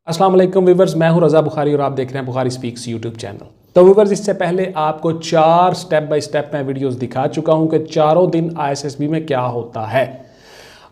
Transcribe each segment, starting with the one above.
अस्सलाम वालेकुम व्यूवर्स, मैं हूं रज़ा बुखारी और आप देख रहे हैं बुखारी स्पीक्स यूट्यूब चैनल। तो व्यूवर्स, इससे पहले आपको 4 स्टेप बाय स्टेप मैं वीडियोस दिखा चुका हूं कि चारों दिन आईएसएसबी में क्या होता है।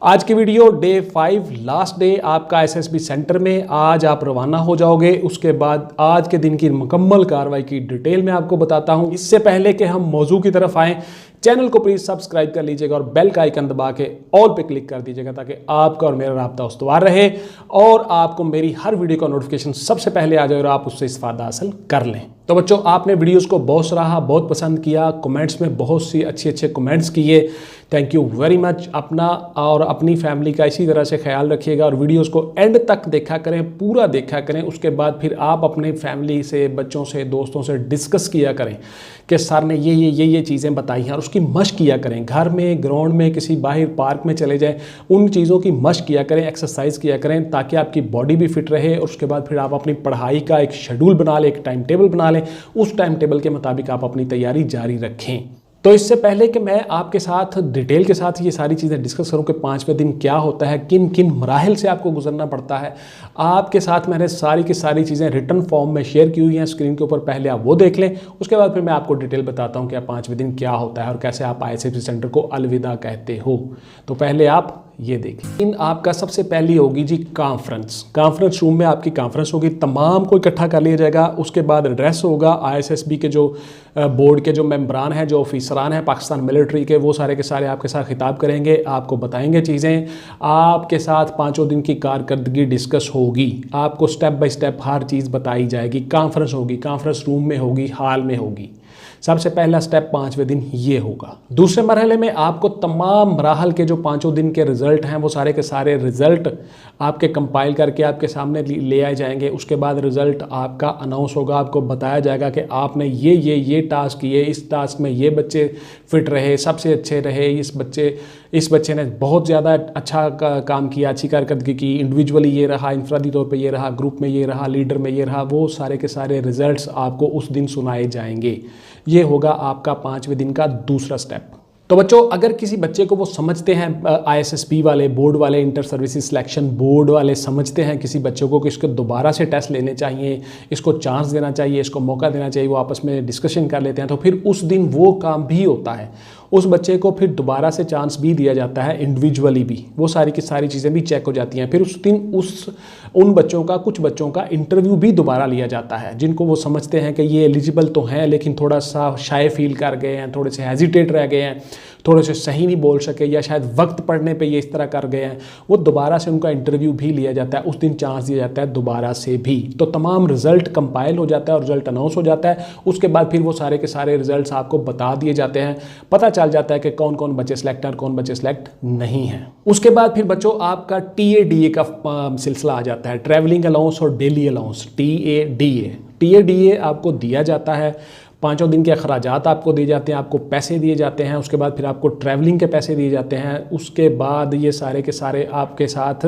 आज की वीडियो डे 5 लास्ट डे आपका आईएसएसबी सेंटर में। आज आप रवाना हो जाओगे। उसके बाद आज के दिन की मुकम्मल कार्रवाई की डिटेल में आपको बताता हूं। इससे पहले कि हम मौजू की तरफ आएँ, चैनल को प्लीज़ सब्सक्राइब कर लीजिएगा और बेल का आइकन दबा के ऑल पे क्लिक कर दीजिएगा ताकि आपका और मेरा राब्ता उस्तवार रहे और आपको मेरी हर वीडियो का नोटिफिकेशन सबसे पहले आ जाए और आप उससे इस्तेफादा हासिल कर लें। तो बच्चों, आपने वीडियोस को बहुत सराहा, बहुत पसंद किया, कमेंट्स में बहुत सी अच्छे कमेंट्स किए। Thank you very much. अपना और अपनी फैमिली का इसी तरह से ख्याल रखिएगा और वीडियोस को एंड तक देखा करें, पूरा देखा करें। उसके बाद फिर आप अपने फैमिली से, बच्चों से, दोस्तों से डिस्कस किया करें कि सर ने ये चीज़ें बताई हैं और उसकी मशक किया करें। घर में, ग्राउंड में, किसी बाहर पार्क में चले जाएं, उन चीज़ों की मशक किया करें, एक्सरसाइज किया करें ताकि आपकी बॉडी भी फिट रहे। और उसके बाद फिर आप अपनी पढ़ाई का एक शेड्यूल बना लें, एक टाइम टेबल बना लें। उस टाइम टेबल के मुताबिक आप अपनी तैयारी जारी रखें। तो इससे पहले कि मैं आपके साथ डिटेल के साथ ये सारी चीज़ें डिस्कस करूं कि 5वें दिन क्या होता है, किन किन मराहिल से आपको गुजरना पड़ता है, आपके साथ मैंने सारी की सारी चीज़ें रिटर्न फॉर्म में शेयर की हुई हैं स्क्रीन के ऊपर। पहले आप वो देख लें, उसके बाद फिर मैं आपको डिटेल बताता हूं कि 5वें दिन क्या होता है और कैसे आप आईएसएसबी सेंटर को अलविदा कहते हो। तो पहले आप ये देखिए। आपका सबसे पहली होगी जी कॉन्फ्रेंस रूम में आपकी कॉन्फ्रेंस होगी। तमाम को इकट्ठा कर लिया जाएगा। उसके बाद एड्रेस होगा। आईएसएसबी के जो बोर्ड के जो मेंबरान हैं, जो ऑफिसरान हैं पाकिस्तान मिलिट्री के, वो सारे के सारे आपके साथ खिताब करेंगे, आपको बताएंगे चीज़ें। आपके साथ 5 दिन की कारकर्दगी डिस्कस होगी। आपको स्टेप बाय स्टेप हर चीज़ बताई जाएगी। कॉन्फ्रेंस होगी, कॉन्फ्रेंस रूम में होगी, हॉल में होगी। सबसे पहला स्टेप 5वें दिन ये होगा। दूसरे मरहले में आपको तमाम मराहल के जो 5 दिन के रिजल्ट हैं, वो सारे के सारे रिजल्ट आपके कंपाइल करके आपके सामने ले आए जाएंगे। उसके बाद रिजल्ट आपका अनाउंस होगा। आपको बताया जाएगा कि आपने ये टास्क किए, इस टास्क में ये बच्चे फिट रहे, सबसे अच्छे रहे, इस बच्चे ने बहुत ज़्यादा अच्छा काम किया, अच्छी कारकर्दगी की, इंडिविजुअली ये रहा, इंफरादी तौर पे ये रहा, ग्रुप में ये रहा, लीडर में ये रहा। वो सारे के सारे रिजल्ट्स आपको उस दिन सुनाए जाएंगे। ये होगा आपका 5वें दिन का दूसरा स्टेप। तो बच्चों, अगर किसी बच्चे को वो समझते हैं, आईएसएसबी वाले, बोर्ड वाले, इंटर सर्विसेज सिलेक्शन बोर्ड वाले समझते हैं किसी बच्चे को कि इसको दोबारा से टेस्ट लेने चाहिए, इसको चांस देना चाहिए, इसको मौका देना चाहिए, वो आपस में डिस्कशन कर लेते हैं, तो फिर उस दिन वो काम भी होता है। उस बच्चे को फिर दोबारा से चांस भी दिया जाता है, इंडिविजुअली भी। वो सारी की सारी चीज़ें भी चेक हो जाती हैं। फिर उस दिन उन बच्चों का, कुछ बच्चों का इंटरव्यू भी दोबारा लिया जाता है, जिनको वो समझते हैं कि ये एलिजिबल तो हैं लेकिन थोड़ा सा शाय फील कर गए हैं, थोड़े से हेजिटेट रह गए हैं, थोड़े से सही नहीं बोल सके, या शायद वक्त पढ़ने पे ये इस तरह कर गए हैं। वो दोबारा से उनका इंटरव्यू भी लिया जाता है। उस दिन चांस दिया जाता है दोबारा से भी। तो तमाम रिजल्ट कंपाइल हो जाता है और रिजल्ट अनाउंस हो जाता है। उसके बाद फिर वो सारे के सारे रिजल्ट्स आपको बता दिए जाते हैं। पता चल जाता है कि कौन कौन बच्चे सिलेक्ट हैं और कौन बच्चे सिलेक्ट नहीं हैं। उसके बाद फिर बच्चों आपका टीएडीए का सिलसिला आ जाता है, ट्रैवलिंग अलाउंस और डेली अलाउंस। टीएडीए आपको दिया जाता है। 5 दिन के अखराजात आपको दिए जाते हैं, आपको पैसे दिए जाते हैं। उसके बाद फिर आपको ट्रैवलिंग के पैसे दिए जाते हैं। उसके बाद ये सारे के सारे आपके साथ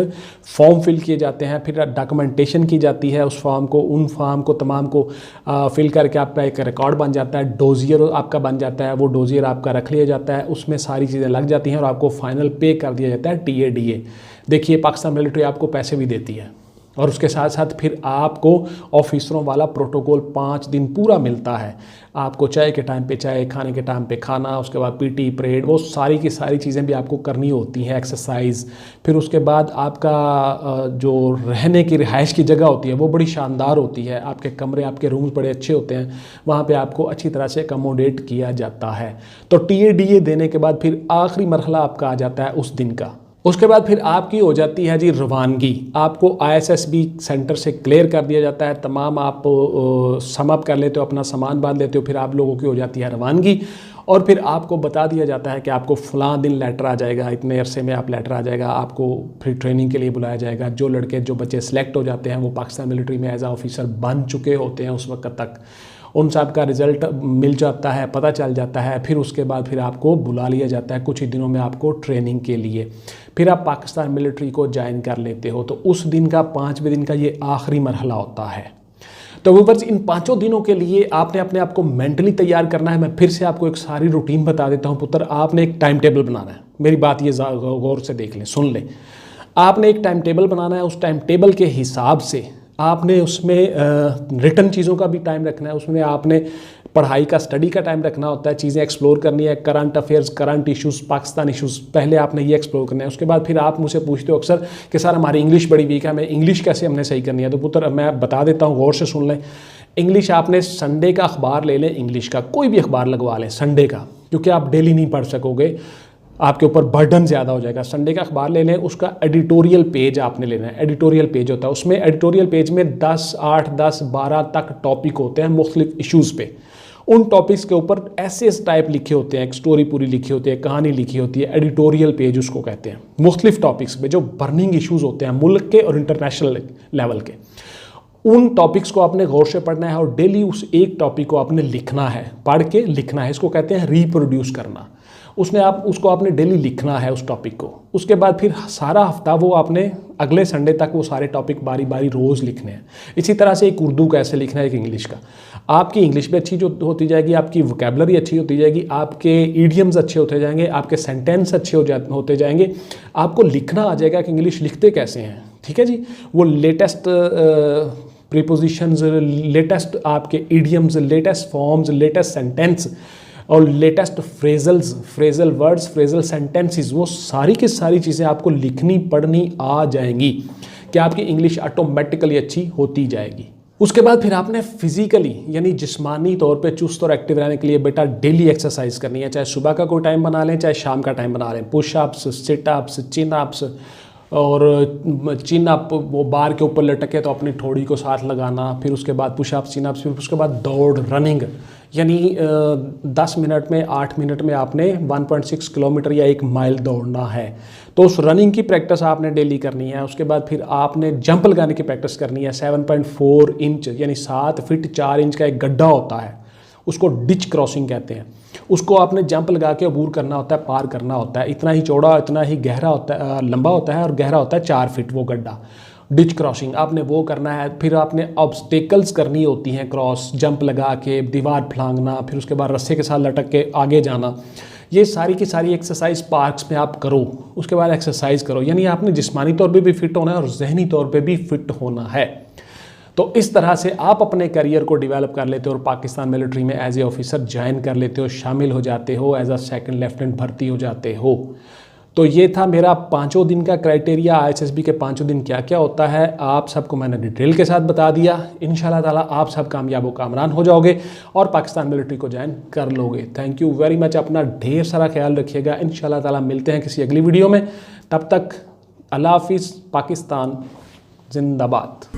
फॉर्म फिल किए जाते हैं। फिर डॉक्यूमेंटेशन की जाती है उस फॉर्म को, उन फॉर्म को तमाम को फिल करके आपका एक रिकॉर्ड बन जाता है, डोजियर आपका बन जाता है। वो डोजियर आपका रख लिया जाता है, उसमें सारी चीज़ें लग जाती हैं और आपको फाइनल पे कर दिया जाता है टीएडीए। देखिए, पाकिस्तान मिलिट्री आपको पैसे भी देती है और उसके साथ साथ फिर आपको ऑफिसरों वाला प्रोटोकॉल 5 दिन पूरा मिलता है। आपको चाय के टाइम पे चाय, खाने के टाइम पे खाना, उसके बाद पीटी परेड, वो सारी की सारी चीज़ें भी आपको करनी होती हैं, एक्सरसाइज। फिर उसके बाद आपका जो रहने की रिहाइश की जगह होती है वो बड़ी शानदार होती है। आपके कमरे, आपके रूम्स बड़े अच्छे होते हैं, वहाँ पे आपको अच्छी तरह से अकोमोडेट किया जाता है। तो टीएडीए देने के बाद फिर आखिरी मरहला आपका आ जाता है उस दिन का। उसके बाद फिर आपकी हो जाती है जी रवानगी। आपको आईएसएसबी सेंटर से क्लियर कर दिया जाता है, तमाम आप सम अप कर लेते हो, अपना सामान बांध लेते हो। फिर आप लोगों की हो जाती है रवानगी और फिर आपको बता दिया जाता है कि आपको फ़लाँ दिन लेटर आ जाएगा, इतने अरसे में आप लेटर आ जाएगा, आपको फिर ट्रेनिंग के लिए बुलाया जाएगा। जो बच्चे सेलेक्ट हो जाते हैं वो पाकिस्तान मिलिट्री में एज आ ऑफिसर बन चुके होते हैं उस वक्त तक। उन सब का रिज़ल्ट मिल जाता है, पता चल जाता है। फिर उसके बाद फिर आपको बुला लिया जाता है कुछ ही दिनों में आपको ट्रेनिंग के लिए। फिर आप पाकिस्तान मिलिट्री को ज्वाइन कर लेते हो। तो उस दिन का 5वें दिन का ये आखिरी मरहला होता है। तो व्यूअर्स, इन 5 दिनों के लिए आपने अपने आप को मेंटली तैयार करना है। मैं फिर से आपको एक सारी रूटीन बता देता हूँ पुत्र। आपने एक टाइम टेबल बनाना है। मेरी बात ये गौर से देख लें, सुन लें। आपने एक टाइम टेबल बनाना है। उस टाइम टेबल के हिसाब से आपने उसमें रिटन चीज़ों का भी टाइम रखना है, उसमें आपने पढ़ाई का, स्टडी का टाइम रखना होता है, चीज़ें एक्सप्लोर करनी है, current affairs, current issues, Pakistan issues, पहले आपने ये एक्सप्लोर करना है। उसके बाद फिर आप मुझसे पूछते हो अक्सर कि सर हमारी इंग्लिश बड़ी वीक है, हमें इंग्लिश कैसे हमने सही करनी है। तो पुत्र मैं बता देता हूँ, गौर से सुन लें। इंग्लिश आपने संडे का अखबार ले लें, इंग्लिश का कोई भी अखबार लगवा लें संडे का, क्योंकि आप डेली नहीं पढ़ सकोगे, आपके ऊपर बर्डन ज़्यादा हो जाएगा। संडे का अखबार ले लें, उसका एडिटोरियल पेज आपने लेना है। एडिटोरियल पेज होता है, उसमें एडिटोरियल पेज में 8, 10, 12 तक टॉपिक होते हैं मुख्तलिफ इश्यूज़ पे। उन टॉपिक्स के ऊपर एसेस टाइप लिखे होते हैं, एक स्टोरी पूरी लिखी होती है, कहानी लिखी होती है, एडिटोरियल पेज उसको कहते हैं। मुख्तलिफ टॉपिक्स पे जो बर्निंग इश्यूज़ होते हैं मुल्क के और इंटरनेशनल लेवल के, उन टॉपिक्स को आपने गौर से पढ़ना है और डेली उस एक टॉपिक को आपने लिखना है, पढ़ के लिखना है। इसको कहते हैं रीप्रोड्यूस करना। उसको आपने डेली लिखना है उस टॉपिक को। उसके बाद फिर सारा हफ्ता वो आपने अगले संडे तक वो सारे टॉपिक बारी बारी रोज़ लिखने हैं। इसी तरह से एक उर्दू का ऐसे लिखना है, एक इंग्लिश का। आपकी इंग्लिश भी अच्छी जो होती जाएगी, आपकी वोकेबलरी अच्छी होती जाएगी, आपके ईडियम्स अच्छे होते जाएंगे, आपके सेंटेंस अच्छे होते जाएंगे। आपको लिखना आ जाएगा कि इंग्लिश लिखते कैसे हैं। ठीक है जी, वो लेटेस्ट प्रीपोजिशंस, लेटेस्ट आपके idioms, latest forms, latest sentence और latest phrasal words, phrasal sentences, वो सारी की सारी चीज़ें आपको लिखनी पढ़नी आ जाएंगी कि आपकी इंग्लिश ऑटोमेटिकली अच्छी होती जाएगी। उसके बाद फिर आपने फिजिकली यानी जिस्मानी तौर पे चुस्त और एक्टिव रहने के लिए बेटा डेली एक्सरसाइज करनी है। चाहे सुबह का कोई टाइम बना लें, चाहे शाम का टाइम बना लें। पुशअप्स, सिटअप्स, चिन अप्स, और चिन अप वो बार के ऊपर लटके तो अपनी ठोड़ी को साथ लगाना, फिर उसके बाद पुशअप्स, चिन अप्स, फिर उसके बाद दौड़, रनिंग, यानी 10 मिनट में 8 मिनट में आपने 1.6 किलोमीटर या 1 माइल दौड़ना है। तो उस रनिंग की प्रैक्टिस आपने डेली करनी है। उसके बाद फिर आपने जंप लगाने की प्रैक्टिस करनी है। 7.4 इंच यानी 7 फीट 4 इंच का एक गड्ढा होता है, उसको डिच क्रॉसिंग कहते हैं। उसको आपने जंप लगा के अबूर करना होता है, पार करना होता है। इतना ही चौड़ा, इतना ही गहरा होता है, लंबा होता है और गहरा होता है 4 फीट वो गड्ढा। डिच क्रॉसिंग आपने वो करना है। फिर आपने ऑब्स्टेकल्स करनी होती हैं, क्रॉस, जंप लगा के, दीवार फलांगना, फिर उसके बाद रस्से के साथ लटक के आगे जाना। ये सारी की सारी एक्सरसाइज पार्क्स में आप करो। उसके बाद एक्सरसाइज करो, यानी आपने जिस्मानी तौर पे भी फिट होना है और जहनी तौर पे भी फिट होना है। तो इस तरह से आप अपने करियर को डेवलप कर लेते हो और पाकिस्तान मिलिट्री में एज ए ऑफिसर ज्वाइन कर लेते हो, शामिल हो जाते हो, एज अ सेकंड लेफ्टिनेंट भर्ती हो जाते हो। तो ये था मेरा 5 दिन का क्राइटेरिया। ISSB के 5 दिन क्या क्या होता है आप सबको मैंने डिटेल के साथ बता दिया। इंशाल्लाह ताला आप सब कामयाब व कामरान हो जाओगे और पाकिस्तान मिलिट्री को ज्वाइन कर लोगे। Thank you very much. अपना ढेर सारा ख्याल रखिएगा। इंशाल्लाह ताला मिलते हैं किसी अगली वीडियो में। तब तक अल्लाह हाफिज़। पाकिस्तान जिंदाबाद।